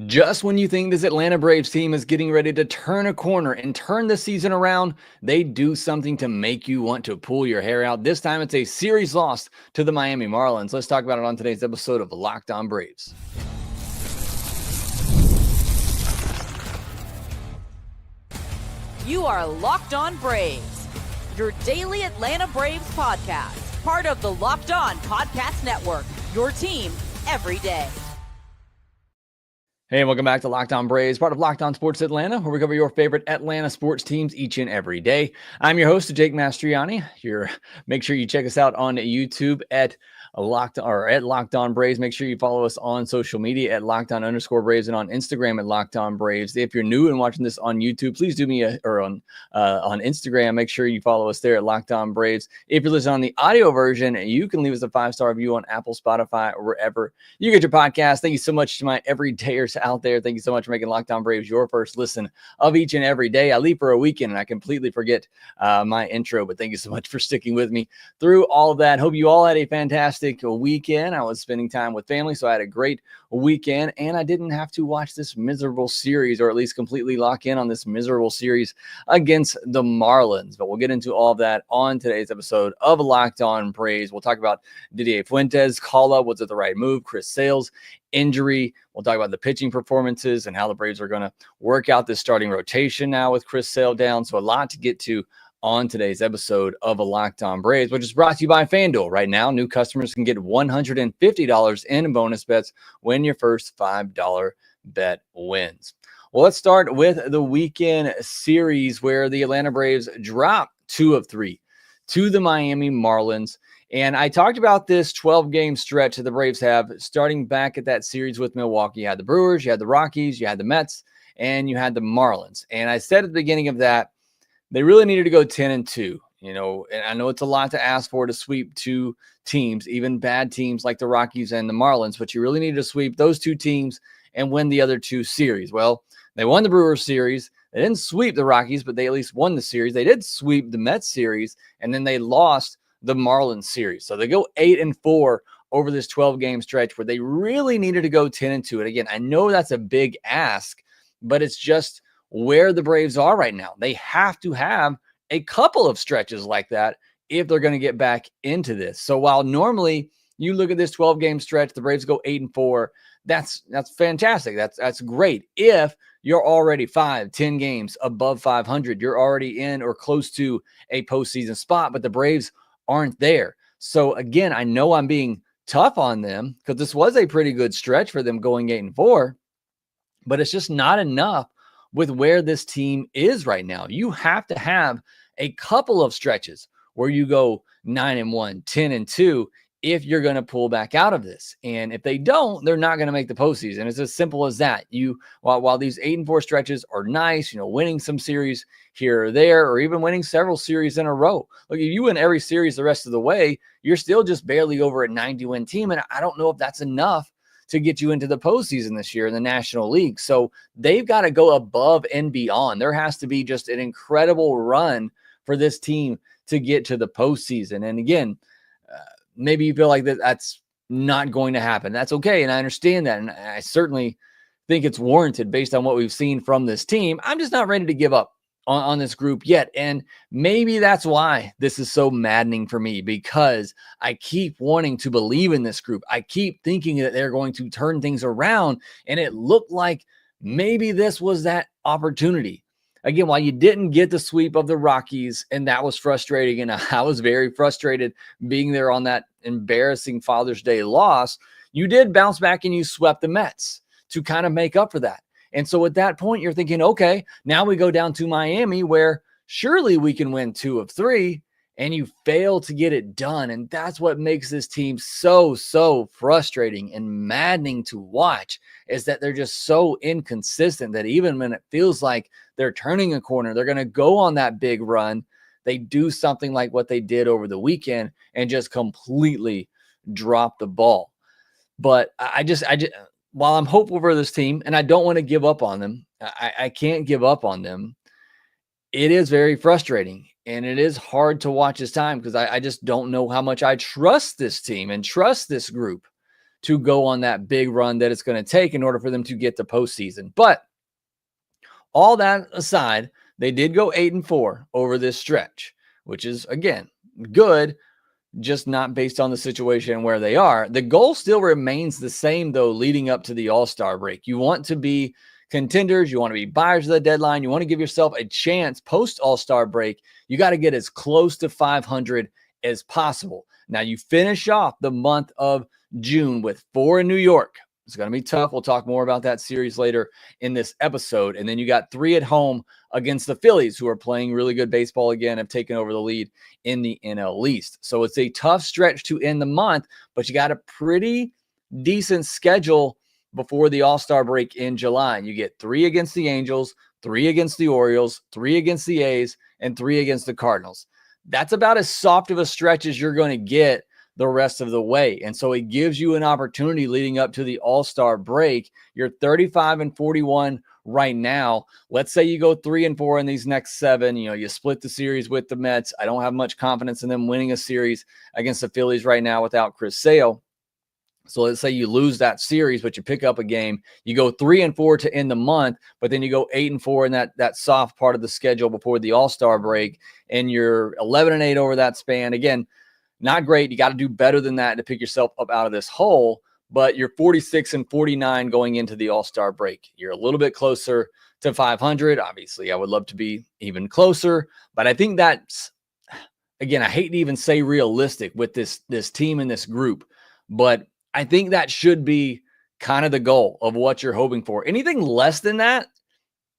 Just when you think this Atlanta Braves team is getting ready to turn a corner and turn the season around, they do something to make you want to pull your hair out. This time it's a series loss to the Miami Marlins. Let's talk about it on today's episode of Locked On Braves. You are Locked On Braves, your daily Atlanta Braves podcast, part of the Locked On Podcast Network, your team every day. Hey, and welcome back to Locked On Braves, part of Locked On Sports Atlanta, where we cover your favorite Atlanta sports teams each and every day. I'm your host, Jake Mastriani. Make sure you check us out on YouTube at Locked On Braves. Make sure you follow us on social media at Locked On_Braves and on Instagram at Locked On Braves. If you're new and watching this on YouTube, please do me on Instagram. Make sure you follow us there at Locked On Braves. If you're listening on the audio version, you can leave us a 5-star review on Apple, Spotify, or wherever you get your podcast. Thank you so much to my everydayers out there. Thank you so much for making Locked On Braves your first listen of each and every day. I leave for a weekend and I completely forget my intro, but thank you so much for sticking with me through all of that. Hope you all had a fantastic weekend. I was spending time with family, so I had a great weekend, and I didn't have to watch this miserable series, or at least completely lock in on this miserable series against the Marlins. But we'll get into all of that on today's episode of Locked On Braves. We'll talk about Didier Fuentes' call-up. Was it the right move? Chris Sale's injury. We'll talk about the pitching performances and how the Braves are going to work out this starting rotation now with Chris Sale down. So a lot to get to on today's episode of Locked On Braves, which is brought to you by FanDuel. Right now, new customers can get $150 in bonus bets when your first $5 bet wins. Well, let's start with the weekend series where the Atlanta Braves dropped 2 of 3 to the Miami Marlins. And I talked about this 12-game stretch that the Braves have starting back at that series with Milwaukee. You had the Brewers, you had the Rockies, you had the Mets, and you had the Marlins. And I said at the beginning of that, they really needed to go 10-2, and I know it's a lot to ask for to sweep 2 teams, even bad teams like the Rockies and the Marlins, but you really need to sweep those 2 teams and win the other 2 series. Well, they won the Brewers series. They didn't sweep the Rockies, but they at least won the series. They did sweep the Mets series, and then they lost the Marlins series. So they go 8-4 over this 12-game stretch where they really needed to go 10-2. And again, I know that's a big ask, but it's just where the Braves are right now. They have to have a couple of stretches like that if they're going to get back into this. So while normally you look at this 12-game stretch, the Braves go 8-4, that's fantastic. That's great. If you're already 5-10 games above 500, you're already in or close to a postseason spot, but the Braves aren't there. So again, I know I'm being tough on them because this was a pretty good stretch for them going 8-4, but it's just not enough with where this team is right now. You have to have a couple of stretches where you go 9-1, 10-2 if you're going to pull back out of this. And if they don't, they're not going to make the postseason. It's as simple as that. While these 8-4 stretches are nice, winning some series here or there, or even winning several series in a row. Look, if you win every series the rest of the way, you're still just barely over a 90-win team. And I don't know if that's enough to get you into the postseason this year in the National League. So they've got to go above and beyond. There has to be just an incredible run for this team to get to the postseason. And again, maybe you feel like that's not going to happen. That's okay. And I understand that. And I certainly think it's warranted based on what we've seen from this team. I'm just not ready to give up on this group yet. And maybe that's why this is so maddening for me, because I keep wanting to believe in this group. I keep thinking that they're going to turn things around, and it looked like maybe this was that opportunity. Again, while you didn't get the sweep of the Rockies, and that was frustrating, and I was very frustrated being there on that embarrassing Father's Day loss, you did bounce back and you swept the Mets to kind of make up for that. And so at that point, you're thinking, okay, now we go down to Miami where surely we can win 2 of 3, and you fail to get it done. And that's what makes this team so frustrating and maddening to watch, is that they're just so inconsistent that even when it feels like they're turning a corner, they're going to go on that big run, they do something like what they did over the weekend and just completely drop the ball. But I just while I'm hopeful for this team, and I don't want to give up on them, I can't give up on them. It is very frustrating, and it is hard to watch this time because I just don't know how much I trust this team and trust this group to go on that big run that it's going to take in order for them to get to postseason. But all that aside, they did go 8-4 over this stretch, which is, again, good, just not based on the situation where they are. The goal still remains the same, though, leading up to the All-Star break. You want to be contenders. You want to be buyers of the deadline. You want to give yourself a chance post All-Star break. You got to get as close to 500 as possible. Now, you finish off the month of June with 4 in New York. It's going to be tough. We'll talk more about that series later in this episode. And then you got 3 at home against the Phillies, who are playing really good baseball again, have taken over the lead in the NL East. So it's a tough stretch to end the month, but you got a pretty decent schedule before the All-Star break in July. You get 3 against the Angels, 3 against the Orioles, 3 against the A's, and 3 against the Cardinals. That's about as soft of a stretch as you're going to get the rest of the way. And so it gives you an opportunity leading up to the All-Star break. You're 35-41 right now. Let's say you go 3-4 in these next 7. You split the series with the Mets. I don't have much confidence in them winning a series against the Phillies right now without Chris Sale. So let's say you lose that series, but you pick up a game. You go 3-4 to end the month, but then you go 8-4 in that soft part of the schedule before the All-Star break, and you're 11-8 over that span. Again, not great. You got to do better than that to pick yourself up out of this hole, but you're 46-49 going into the All-Star break. You're a little bit closer to 500. Obviously, I would love to be even closer, but I think that's, again, I hate to even say realistic with this team and this group, but I think that should be kind of the goal of what you're hoping for. Anything less than that,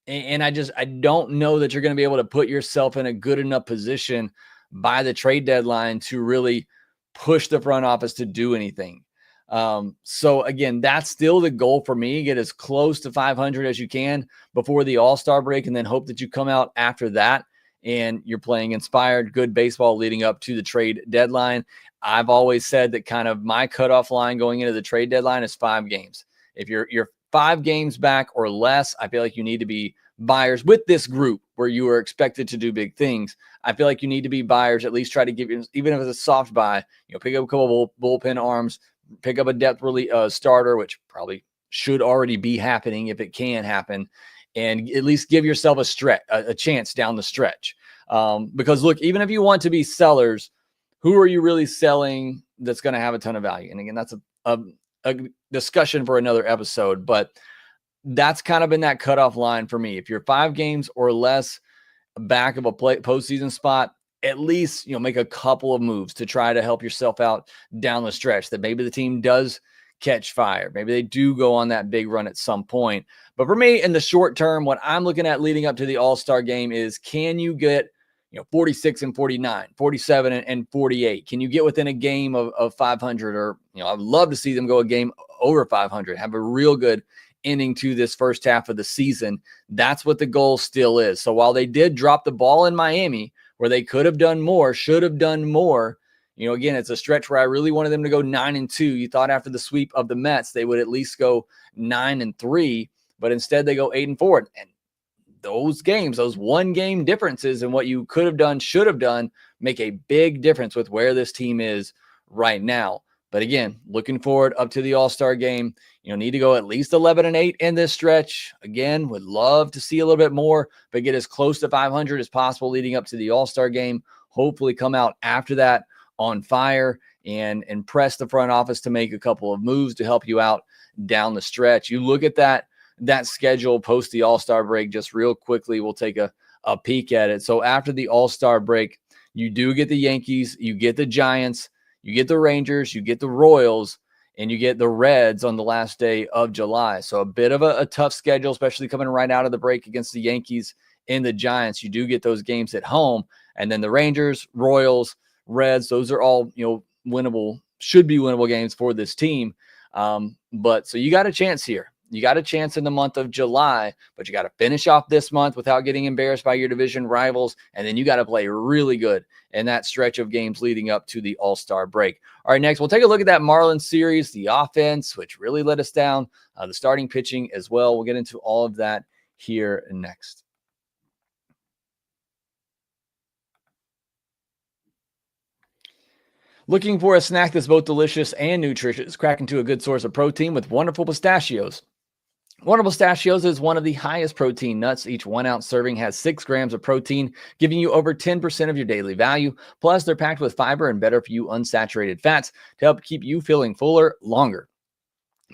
and I don't know that you're going to be able to put yourself in a good enough position by the trade deadline to really push the front office to do anything. So again, that's still the goal for me. Get as close to 500 as you can before the All-Star break, and then hope that you come out after that and you're playing inspired, good baseball leading up to the trade deadline. I've always said that kind of my cutoff line going into the trade deadline is 5 games. If you're 5 games back or less, I feel like you need to be buyers with this group where you are expected to do big things. I feel like you need to be buyers, at least try to give you, even if it's a soft buy, pick up a couple bullpen arms, pick up a depth starter, which probably should already be happening if it can happen, and at least give yourself a chance down the stretch. Because look, even if you want to be sellers, who are you really selling that's going to have a ton of value? And again, that's a discussion for another episode, but that's kind of been that cutoff line for me. If you're 5 games or less back of a postseason spot, at least make a couple of moves to try to help yourself out down the stretch, that maybe the team does catch fire. Maybe they do go on that big run at some point. But for me, in the short term, what I'm looking at leading up to the All-Star game is, can you get 46-49, 47-48? Can you get within a game of 500? Or, I'd love to see them go a game over 500, have a real good ending to this first half of the season. That's what the goal still is. So while they did drop the ball in Miami, where they could have done more, should have done more, again, it's a stretch where I really wanted them to go 9-2. You thought after the sweep of the Mets, they would at least go 9-3, but instead they go 8-4. And those games, those 1-game differences in what you could have done, should have done, make a big difference with where this team is right now. But again, looking forward up to the All-Star game, need to go at least 11-8 in this stretch. Again, would love to see a little bit more, but get as close to 500 as possible leading up to the All-Star game. Hopefully come out after that on fire and impress the front office to make a couple of moves to help you out down the stretch. You look at that schedule post the All-Star break just real quickly. We'll take a peek at it. So after the All-Star break, you do get the Yankees, you get the Giants, you get the Rangers, you get the Royals, and you get the Reds on the last day of July. So a bit of a tough schedule, especially coming right out of the break against the Yankees and the Giants. You do get those games at home. And then the Rangers, Royals, Reds, those are all, winnable, should be winnable games for this team. But so you got a chance here. You got a chance in the month of July, but you got to finish off this month without getting embarrassed by your division rivals. And then you got to play really good in that stretch of games leading up to the All-Star break. All right, next we'll take a look at that Marlins series, the offense, which really let us down, the starting pitching as well. We'll get into all of that here next. Looking for a snack that's both delicious and nutritious? Crack into a good source of protein with wonderful pistachios. Wonderful Pistachios is one of the highest protein nuts. Each 1 ounce serving has 6 grams of protein, giving you over 10% of your daily value. Plus, they're packed with fiber and better for you unsaturated fats to help keep you feeling fuller longer.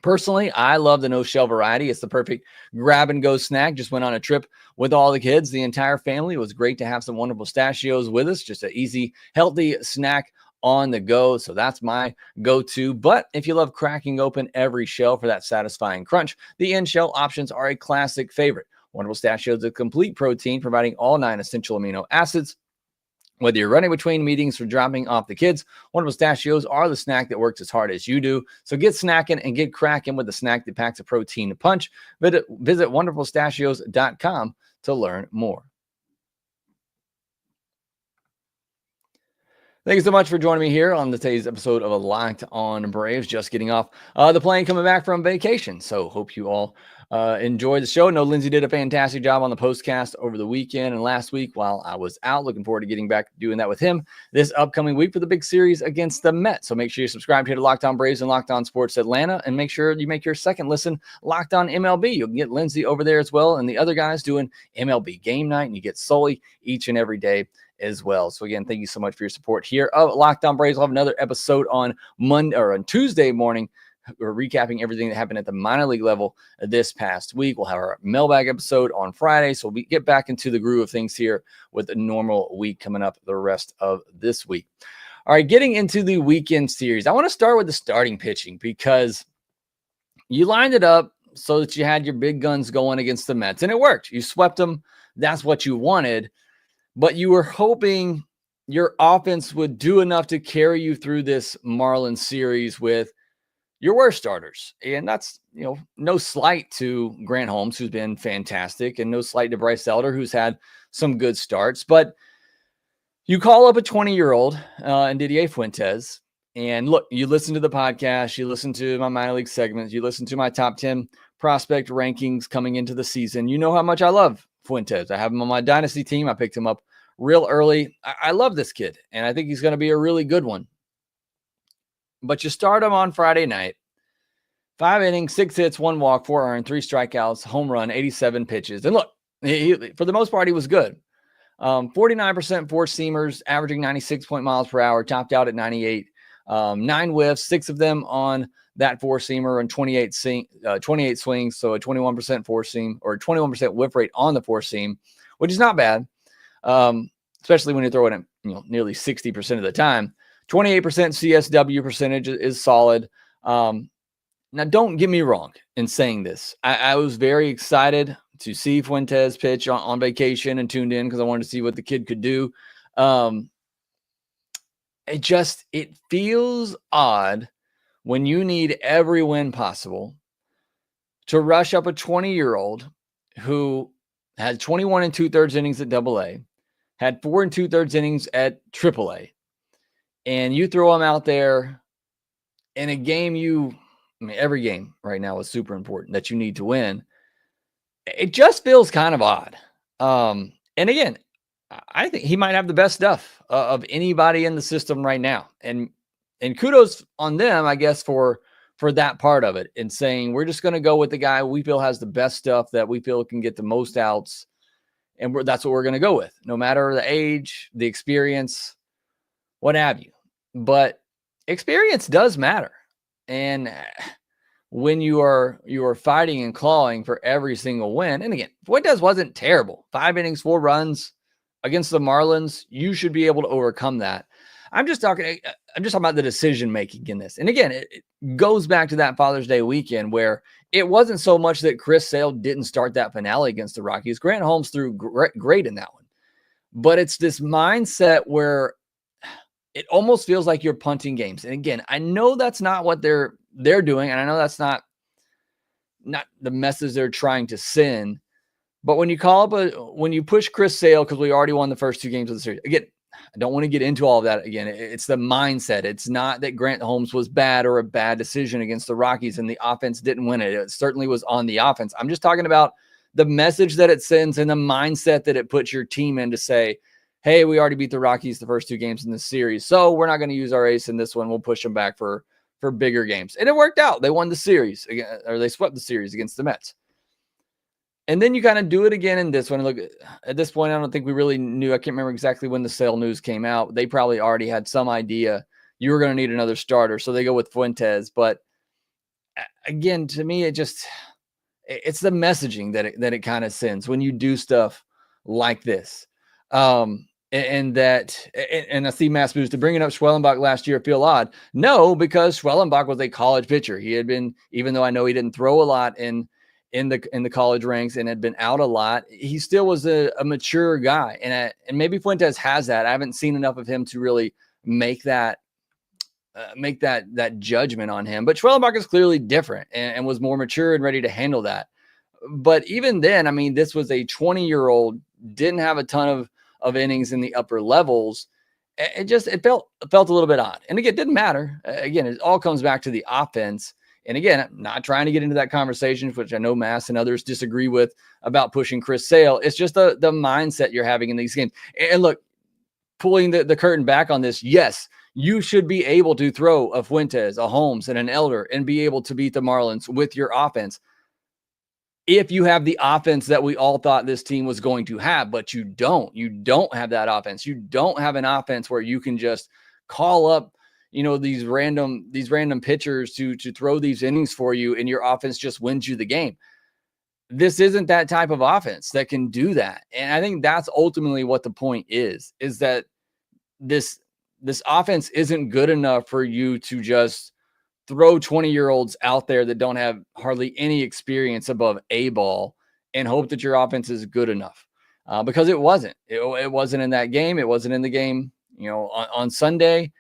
Personally, I love the no-shell variety. It's the perfect grab-and-go snack. Just went on a trip with all the kids, the entire family. It was great to have some wonderful pistachios with us. Just an easy, healthy snack on the go. So that's my go-to. But if you love cracking open every shell for that satisfying crunch, the end-shell options are a classic favorite. Wonderful Pistachios is a complete protein, providing all 9 essential amino acids. Whether you're running between meetings or dropping off the kids, Wonderful Pistachios are the snack that works as hard as you do. So get snacking and get cracking with the snack that packs a protein punch. Visit wonderfulpistachios.com to learn more. Thank you so much for joining me here on today's episode of Locked On Braves. Just getting off the plane, coming back from vacation. So hope you all enjoyed the show. I know Lindsay did a fantastic job on the postcast over the weekend and last week while I was out. Looking forward to getting back doing that with him this upcoming week for the big series against the Mets. So make sure you subscribe here to Locked On Braves and Locked On Sports Atlanta, and make sure you make your second listen Locked On MLB. You'll get Lindsay over there as well, and the other guys doing MLB Game Night, and you get Sully each and every day as well. So again, thank you so much for your support here of Locked On Braves. We'll have another episode on Monday or on Tuesday morning. We're recapping everything that happened at the minor league level this past week. We'll have our mailbag episode on Friday. So we get back into the groove of things here with a normal week coming up the rest of this week. All right, getting into the weekend series. I want to start with the starting pitching because you lined it up so that you had your big guns going against the Mets, and it worked. You swept them. That's what you wanted. But you were hoping your offense would do enough to carry you through this Marlins series with your worst starters. And that's, no slight to Grant Holmes, who's been fantastic, and no slight to Bryce Elder, who's had some good starts. But you call up a 20-year-old and Didier Fuentes, and look, you listen to the podcast, you listen to my minor league segments, you listen to my top 10 prospect rankings coming into the season. You know how much I love Fuentes. I have him on my dynasty team. I picked him up real early. I love this kid, and I think he's going to be a really good one. But you start him on Friday night. 5 innings, 6 hits, 1 walk, 4 earned, 3 strikeouts, home run, 87 pitches. And look, he for the most part, he was good. 49% four-seamers, averaging 96 miles per hour, topped out at 98. 9 whiffs, 6 of them on that four-seamer and 28 swings, so a 21% four-seam or 21% whiff rate on the four-seam, which is not bad, especially when you're throwing it nearly 60% of the time. 28% CSW percentage is solid. Now, don't get me wrong in saying this. I was very excited to see Fuentes pitch on vacation and tuned in because I wanted to see what the kid could do. It feels odd when you need every win possible to rush up a 20-year-old who had 21 2/3 innings at AA, had 4 2/3 innings at AAA, and you throw him out there in a game every game right now is super important that you need to win. It just feels kind of odd. And again, I think he might have the best stuff of anybody in the system right now. And kudos on them, I guess, for that part of it and saying, we're just going to go with the guy we feel has the best stuff that we feel can get the most outs. And that's what we're going to go with, no matter the age, the experience, what have you. But experience does matter. And when you are fighting and clawing for every single win, and again, Fuentes wasn't terrible. 5 innings, 4 runs against the Marlins. You should be able to overcome that. I'm just talking about the decision making in this. And again, it goes back to that Father's Day weekend where it wasn't so much that Chris Sale didn't start that finale against the Rockies. Grant Holmes threw great in that one. But it's this mindset where it almost feels like you're punting games. And again, I know that's not what they're doing, and I know that's not the message they're trying to send. But when you when you push Chris Sale, because we already won the first 2 games of the series, again, I don't want to get into all of that again. It's the mindset. It's not that Grant Holmes was bad or a bad decision against the Rockies and the offense didn't win it. It certainly was on the offense. I'm just talking about the message that it sends and the mindset that it puts your team in to say, hey, we already beat the Rockies the first 2 games in the series, so we're not going to use our ace in this one. We'll push them back for bigger games. And it worked out. They won the series, or they swept the series against the Mets. And then you kind of do it again in this one. Look, at this point, I don't think we really knew. I can't remember exactly when the sale news came out. They probably already had some idea you were going to need another starter, so they go with Fuentes. But again, to me, it's the messaging that it kind of sends when you do stuff like this. And I see Mass Booster bringing up Schwellenbach last year feel odd. No, because Schwellenbach was a college pitcher. He had been, even though I know he didn't throw a lot in the college ranks and had been out a lot, he still was a mature guy. And maybe Fuentes has that. I haven't seen enough of him to really make that judgment on him. But Schwellenbach is clearly different and was more mature and ready to handle that. But even then, I mean, this was a 20-year-old, didn't have a ton of innings in the upper levels. It felt a little bit odd. And again, it didn't matter. Again, it all comes back to the offense. And again, I'm not trying to get into that conversation, which I know Mass and others disagree with, about pushing Chris Sale. It's just the mindset you're having in these games. And look, pulling the curtain back on this, yes, you should be able to throw a Fuentes, a Holmes, and an Elder and be able to beat the Marlins with your offense. If you have the offense that we all thought this team was going to have, but you don't have that offense. You don't have an offense where you can just call up, these random pitchers to throw these innings for you, and your offense just wins you the game. This isn't that type of offense that can do that. And I think that's ultimately what the point is that this offense isn't good enough for you to just throw 20-year-olds out there that don't have hardly any experience above A ball and hope that your offense is good enough. Because it wasn't. It wasn't in that game. It wasn't in the game, on Sunday.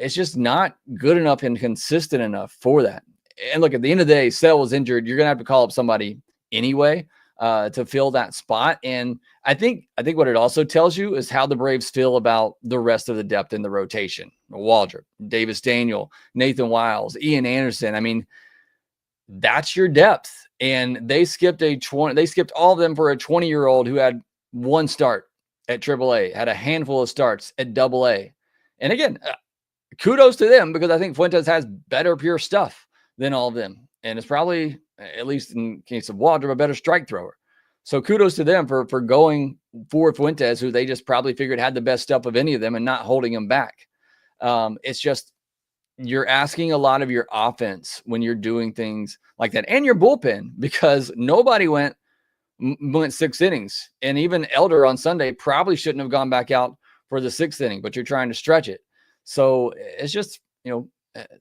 It's just not good enough and consistent enough for that. And look, at the end of the day, Sale was injured. You're going to have to call up somebody anyway to fill that spot. And I think what it also tells you is how the Braves feel about the rest of the depth in the rotation. Waldrop, Davis Daniel, Nathan Wiles, Ian Anderson. I mean, that's your depth. And they skipped all of them for a 20-year-old who had one start at AAA, had a handful of starts at AA. And again, kudos to them, because I think Fuentes has better pure stuff than all of them. And it's probably, at least in case of Waldrop, a better strike thrower. So kudos to them for going for Fuentes, who they just probably figured had the best stuff of any of them, and not holding him back. It's just, you're asking a lot of your offense when you're doing things like that, and your bullpen, because nobody went 6 innings. And even Elder on Sunday probably shouldn't have gone back out for the 6th inning, but you're trying to stretch it. So it's just,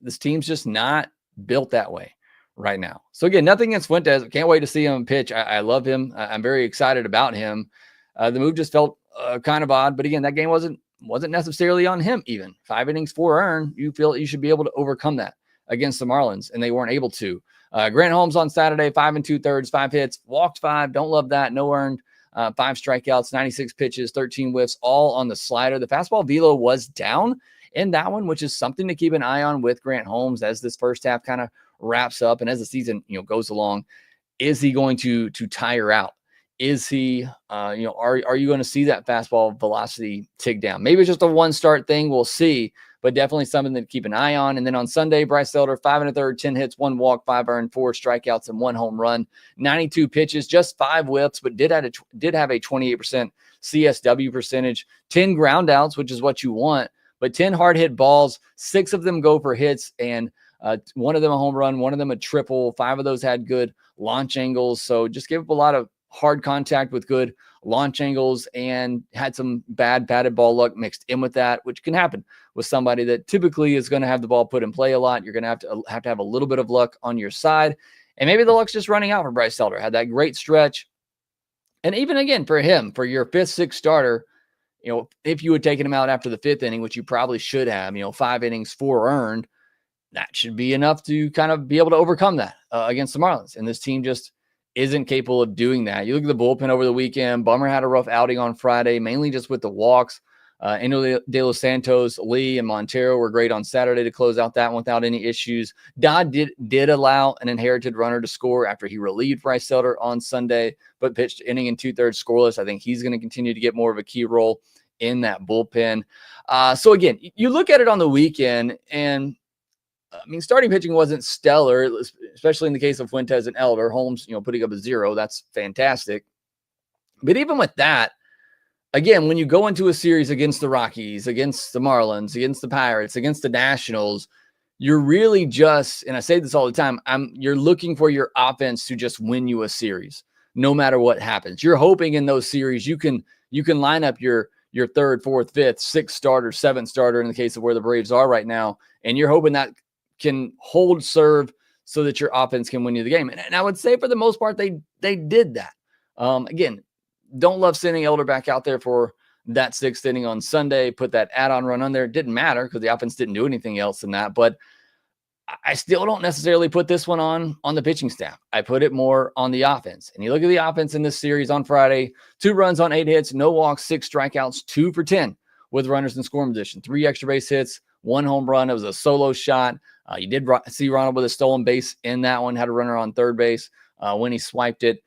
this team's just not built that way right now. So again, nothing against Fuentes. Can't wait to see him pitch. I love him. I'm very excited about him. The move just felt kind of odd, but again, that game wasn't necessarily on him. Even 5 innings, 4 earned, you feel you should be able to overcome that against the Marlins, and they weren't able to. Grant Holmes on Saturday, 5 2/3, 5 hits, walked 5. Don't love that. No earned. 5 strikeouts, 96 pitches, 13 whiffs, all on the slider. The fastball velo was down in that one, which is something to keep an eye on with Grant Holmes as this first half kind of wraps up and as the season goes along. Is he going to tire out? Is he are you going to see that fastball velocity tick down? Maybe it's just a one start thing, we'll see, but definitely something to keep an eye on. And then on Sunday, Bryce Elder, 5 1/3, 10 hits, 1 walk, 5 earned, 4 strikeouts, and 1 home run, 92 pitches, just 5 whiffs, but did have a 28% CSW percentage, 10 ground outs, which is what you want, but 10 hard hit balls, 6 of them go for hits, and 1 of them a home run, 1 of them a triple. 5 of those had good launch angles. So just gave up a lot of hard contact with good launch angles, and had some bad batted ball luck mixed in with that, which can happen with somebody that typically is going to have the ball put in play a lot. You're going to have a little bit of luck on your side, and maybe the luck's just running out for Bryce Elder. Had that great stretch. And even again, for him, for your 5th, 6th starter, if you had taken him out after the 5th inning, which you probably should have, 5 innings, 4 earned, that should be enough to kind of be able to overcome that against the Marlins. And this team just isn't capable of doing that. You look at the bullpen over the weekend. Bummer had a rough outing on Friday, mainly just with the walks. Eno De Los Santos, Lee, and Montero were great on Saturday to close out that one without any issues. Dodd did allow an inherited runner to score after he relieved Bryce Elder on Sunday, but pitched inning and 2/3 scoreless. I think he's going to continue to get more of a key role in that bullpen. So again, you look at it on the weekend, and I mean, starting pitching wasn't stellar, especially in the case of Fuentes and Elder. Holmes, putting up a 0. That's fantastic. But even with that, again, when you go into a series against the Rockies, against the Marlins, against the Pirates, against the Nationals, you're really just, and I say this all the time, you're looking for your offense to just win you a series, no matter what happens. You're hoping in those series you can line up your third, fourth, fifth, sixth starter, seventh starter in the case of where the Braves are right now, and you're hoping that can hold serve so that your offense can win you the game. And I would say for the most part, they did that. Again, don't love sending Elder back out there for that 6th inning on Sunday, put that add-on run on there. It didn't matter because the offense didn't do anything else than that. But I still don't necessarily put this one on the pitching staff. I put it more on the offense. And you look at the offense in this series on Friday, 2 runs on 8 hits, no walks, 6 strikeouts, 2 for 10 with runners in scoring position, 3 extra base hits, 1 home run. It was a solo shot. You did see Ronald with a stolen base in that one, had a runner on third base when he swiped it.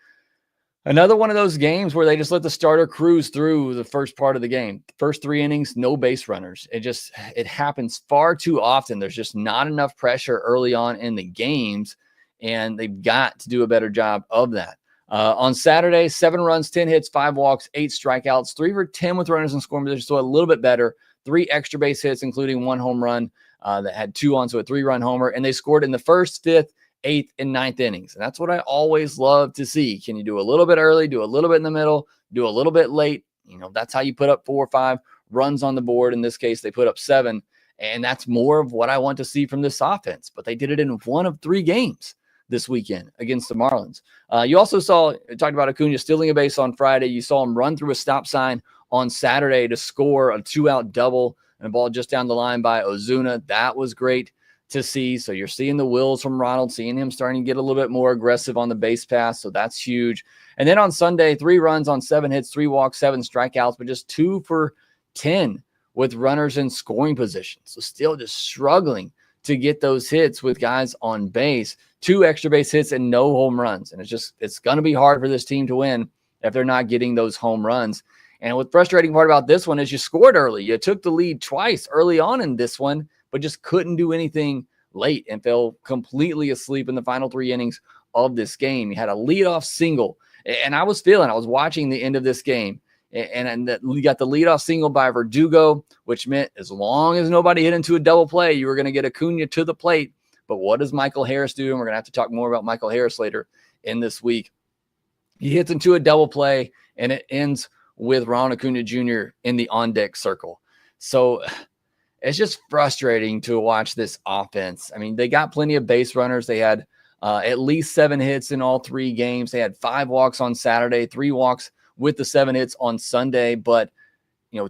Another one of those games where they just let the starter cruise through the first part of the game. First 3 innings, no base runners. It happens far too often. There's just not enough pressure early on in the games, and they've got to do a better job of that. On Saturday, 7 runs, 10 hits, 5 walks, 8 strikeouts, 3 for 10 with runners in scoring position, so a little bit better. 3 extra base hits, including 1 home run that had 2 on, so a 3-run homer, and they scored in the 1st, 5th, 8th, and 9th innings. And that's what I always love to see. Can you do a little bit early, do a little bit in the middle, do a little bit late? That's how you put up 4 or 5 runs on the board. In this case, they put up 7, and that's more of what I want to see from this offense. But they did it in 1 of 3 games this weekend against the Marlins. You also talked about Acuna stealing a base on Friday. You saw him run through a stop sign on Saturday to score a 2-out double and a ball just down the line by Ozuna. That was great to see. So you're seeing the wills from Ronald, seeing him starting to get a little bit more aggressive on the base pass. So that's huge. And then on Sunday, 3 runs on 7 hits, 3 walks, 7 strikeouts, but just 2 for 10 with runners in scoring position. So still just struggling to get those hits with guys on base. 2 extra base hits and no home runs. And it's going to be hard for this team to win if they're not getting those home runs. And what frustrating part about this one is you scored early. You took the lead twice early on in this one, but just couldn't do anything late and fell completely asleep in the final 3 innings of this game. You had a leadoff single, and I was watching the end of this game, and we got the leadoff single by Verdugo, which meant as long as nobody hit into a double play, you were going to get Acuna to the plate. But what does Michael Harris do? And we're going to have to talk more about Michael Harris later in this week. He hits into a double play, and it ends with Ronald Acuna Jr. in the on-deck circle. So it's just frustrating to watch this offense. I mean, they got plenty of base runners. They had at least 7 hits in all 3 games. They had 5 walks on Saturday, 3 walks with the 7 hits on Sunday, but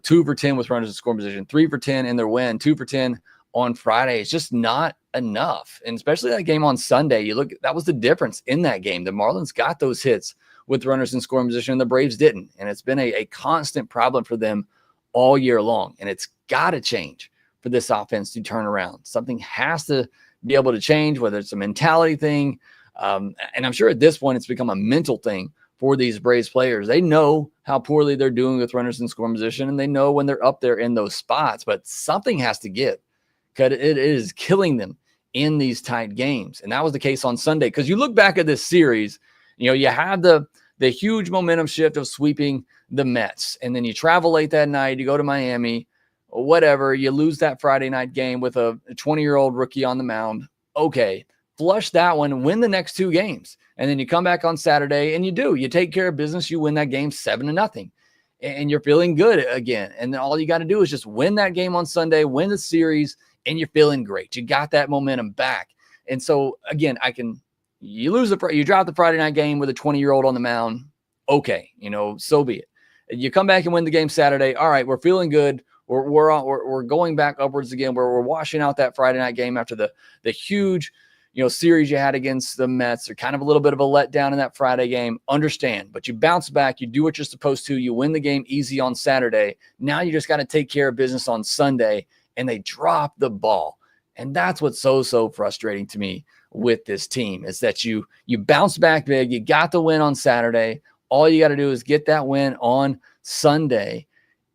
2 for 10 with runners in scoring position, 3 for 10 in their win, 2 for 10 on Friday. It's just not enough. And especially that game on Sunday, that was the difference in that game. The Marlins got those hits with runners in scoring position, and the Braves didn't. And it's been a constant problem for them all year long. And it's got to change for this offense to turn around. Something has to be able to change, whether it's a mentality thing. And I'm sure at this point it's become a mental thing for these Braves players. They know how poorly they're doing with runners in scoring position, and they know when they're up there in those spots, but something has to give because it is killing them in these tight games. And that was the case on Sunday. Because you look back at this series, you have the huge momentum shift of sweeping the Mets, and then you travel late that night, you go to Miami, or whatever, you lose that Friday night game with a 20-year-old rookie on the mound. Okay, flush that one, win the next 2 games. And then you come back on Saturday and you take care of business. You win that game 7-0 and you're feeling good again. And then all you got to do is just win that game on Sunday, win the series, and you're feeling great. You got that momentum back. And so again, you drop the Friday night game with a 20-year-old on the mound. Okay, so be it. You come back and win the game Saturday. All right, we're feeling good. We're going back upwards again, where we're washing out that Friday night game after the huge, series you had against the Mets. Or kind of a little bit of a letdown in that Friday game. Understand, but you bounce back. You do what you're supposed to. You win the game easy on Saturday. Now you just got to take care of business on Sunday, and they drop the ball. And that's what's so frustrating to me with this team is that you bounce back big. You got the win on Saturday. All you got to do is get that win on Sunday.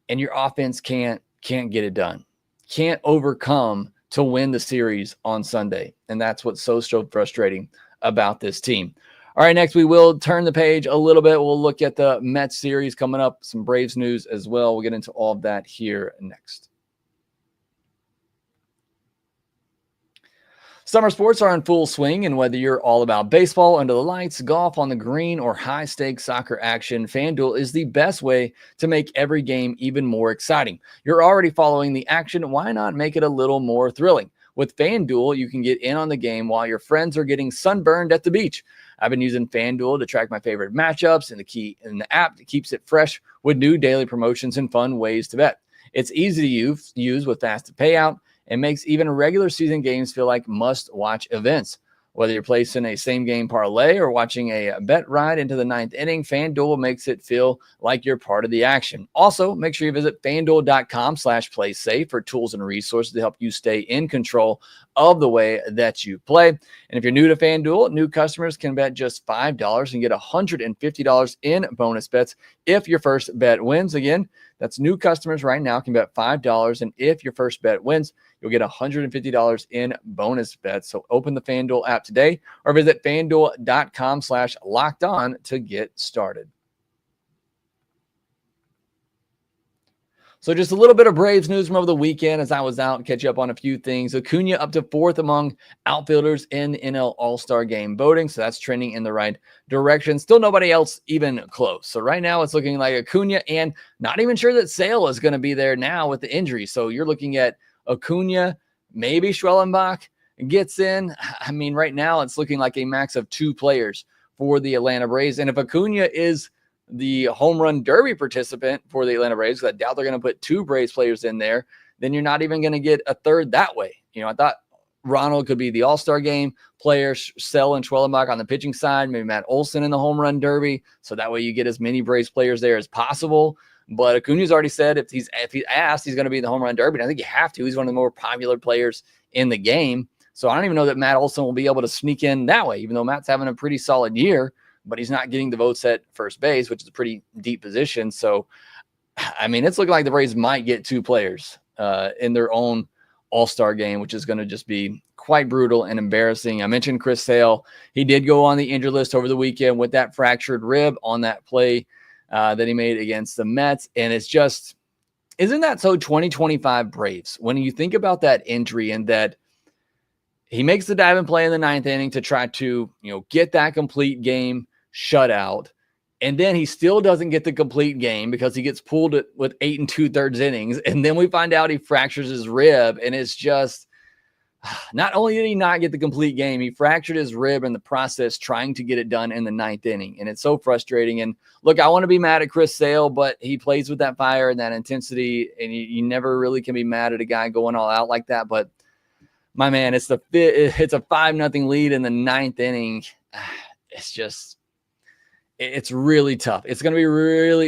and your offense can't get it done, can't overcome to win the series on Sunday. And that's what's so frustrating about this team. All right, next we will turn the page a little bit. We'll look at the Mets series coming up, some Braves news as well. We'll get into all of that here next. Summer sports are in full swing, and whether you're all about baseball under the lights, golf on the green, or high-stakes soccer action, FanDuel is the best way to make every game even more exciting. You're already following the action. Why not make it a little more thrilling? With FanDuel, you can get in on the game while your friends are getting sunburned at the beach. I've been using FanDuel to track my favorite matchups and the app that keeps it fresh with new daily promotions and fun ways to bet. It's easy to use with fast payout, and makes even regular season games feel like must-watch events. Whether you're placing a same-game parlay or watching a bet ride into the ninth inning, FanDuel makes it feel like you're part of the action. Also, make sure you visit FanDuel.com/playsafe for tools and resources to help you stay in control of the way that you play. And if you're new to FanDuel, new customers can bet just $5 and get $150 in bonus bets if your first bet wins. Again, that's new customers right now can bet $5, and if your first bet wins, you'll get $150 in bonus bets. So open the FanDuel app today or visit FanDuel.com/lockedon to get started. So just a little bit of Braves news from over the weekend as I was out, catch up on a few things. Acuna up to 4th among outfielders in NL All-Star Game voting, so that's trending in the right direction. Still nobody else even close. So right now it's looking like Acuna, and not even sure that Sale is going to be there now with the injury. So you're looking at Acuna, maybe Schwellenbach gets in. I mean, right now it's looking like a max of 2 players for the Atlanta Braves. And if Acuna is the home run derby participant for the Atlanta Braves, because I doubt they're going to put 2 Braves players in there, then you're not even going to get a third that way. You know, I thought Ronald could be the All-Star Game player, Sell and Schwellenbach on the pitching side, maybe Matt Olson in the home run derby. So that way you get as many Braves players there as possible. But Acuna's already said if he's asked, he's going to be in the home run derby. And I think you have to. He's one of the more popular players in the game. So I don't even know that Matt Olson will be able to sneak in that way, even though Matt's having a pretty solid year, but he's not getting the votes at first base, which is a pretty deep position. So, I mean, it's looking like the Braves might get 2 players in their own All-Star Game, which is going to just be quite brutal and embarrassing. I mentioned Chris Sale. He did go on the injured list over the weekend with that fractured rib on that play that he made against the Mets. And it's just, isn't that so 2025 Braves? When you think about that injury and that he makes the dive and play in the 9th inning to try to, get that complete game shutout. And then he still doesn't get the complete game because he gets pulled with 8 2/3 innings. And then we find out he fractures his rib. And it's just, not only did he not get the complete game, he fractured his rib in the process trying to get it done in the 9th inning. And it's so frustrating. And look, I want to be mad at Chris Sale, but he plays with that fire and that intensity. And you never really can be mad at a guy going all out like that. But my man, it's a 5-0 lead in the 9th inning. It's just, it's really tough. It's going to be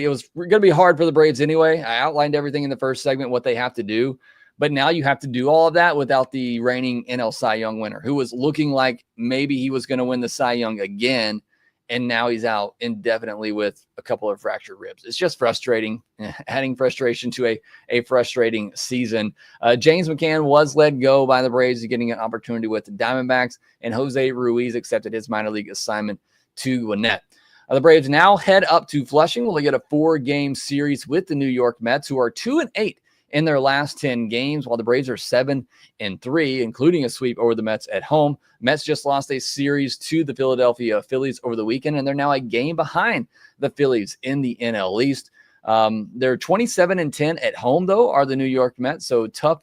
it was going to be hard for the Braves anyway. I outlined everything in the first segment, what they have to do. But now you have to do all of that without the reigning NL Cy Young winner, who was looking like maybe he was going to win the Cy Young again. And now he's out indefinitely with a couple of fractured ribs. It's just frustrating, adding frustration to a frustrating season. James McCann was let go by the Braves, getting an opportunity with the Diamondbacks, and Jose Ruiz accepted his minor league assignment to Gwinnett. The Braves now head up to Flushing. We'll get a 4-game series with the New York Mets, who are 2-8 in their last 10 games, while the Braves are 7-3, including a sweep over the Mets at home. Mets just lost a series to the Philadelphia Phillies over the weekend, and they're now a game behind the Phillies in the NL East. They're 27-10 at home, though, are the New York Mets. So tough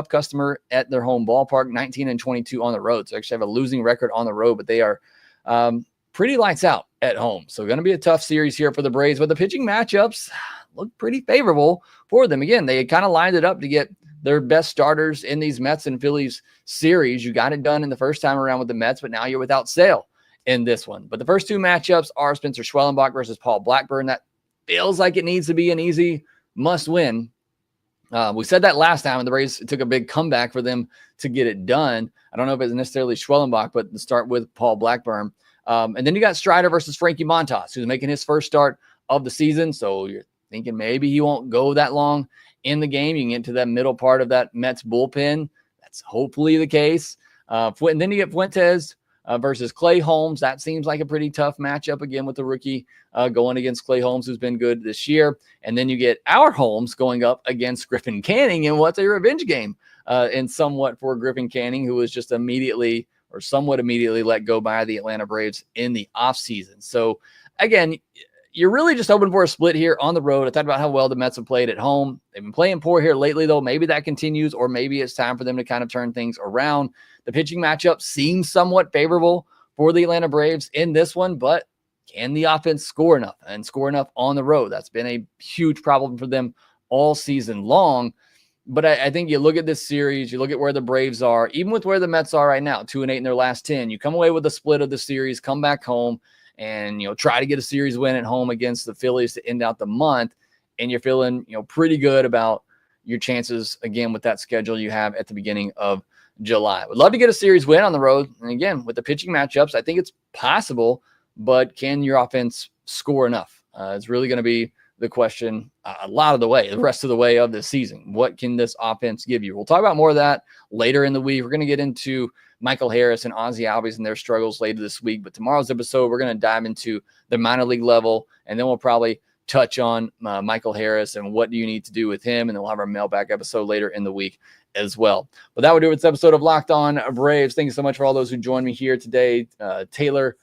customer at their home ballpark, 19-22 on the road. So actually have a losing record on the road, but they are pretty lights out at home. So going to be a tough series here for the Braves, but the pitching matchups look pretty favorable for them. Again, they kind of lined it up to get their best starters in these Mets and Phillies series. You got it done in the first time around with the Mets, but now you're without Sale in this one. But the first 2 matchups are Spencer Schwellenbach versus Paul Blackburn. That feels like it needs to be an easy must-win. We said that last time, and the Braves took a big comeback for them to get it done. I don't know if it's necessarily Schwellenbach, but to start with Paul Blackburn. And then you got Strider versus Frankie Montas, who's making his first start of the season. So you're thinking maybe he won't go that long in the game. You can get to that middle part of that Mets bullpen. That's hopefully the case. And then you get Fuentes versus Clay Holmes. That seems like a pretty tough matchup again with the rookie going against Clay Holmes, who's been good this year. And then you get our Holmes going up against Griffin Canning in what's a revenge game and somewhat for Griffin Canning, who was just immediately or somewhat immediately let go by the Atlanta Braves in the offseason. So again, you're really just hoping for a split here on the road. I talked about how well the Mets have played at home. They've been playing poor here lately, though. Maybe that continues, or maybe it's time for them to kind of turn things around. The pitching matchup seems somewhat favorable for the Atlanta Braves in this one, but can the offense score enough and score enough on the road? That's been a huge problem for them all season long. But I think you look at this series, you look at where the Braves are, even with where the Mets are right now, 2-8 in their last 10. You come away with a split of the series, come back home, and try to get a series win at home against the Phillies to end out the month, and you're feeling pretty good about your chances again with that schedule you have at the beginning of July. Would love to get a series win on the road, and again with the pitching matchups, I think it's possible, but can your offense score enough? It's really going to be the question a lot of the way, the rest of the way of this season. What can this offense give you? We'll talk about more of that later in the week. We're going to get into Michael Harris and Ozzie Albies and their struggles later this week. But tomorrow's episode, we're going to dive into the minor league level, and then we'll probably touch on Michael Harris and what do you need to do with him. And then we'll have our mailbag episode later in the week as well. But that would do it. This episode of Locked On Braves. Thank you so much for all those who joined me here today. Taylor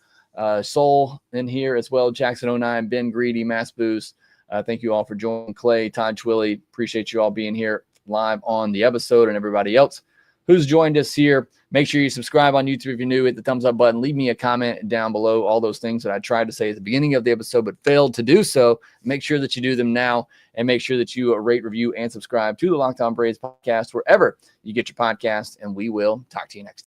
Soul in here as well. Jackson09, Ben Greedy, Mass Boost. Thank you all for joining. Clay, Todd Twilly. Appreciate you all being here live on the episode, and everybody else who's joined us here. Make sure you subscribe on YouTube if you're new. Hit the thumbs up button. Leave me a comment down below. All those things that I tried to say at the beginning of the episode but failed to do so. Make sure that you do them now, and make sure that you rate, review, and subscribe to the Locked On Braves podcast wherever you get your podcast, and we will talk to you next time.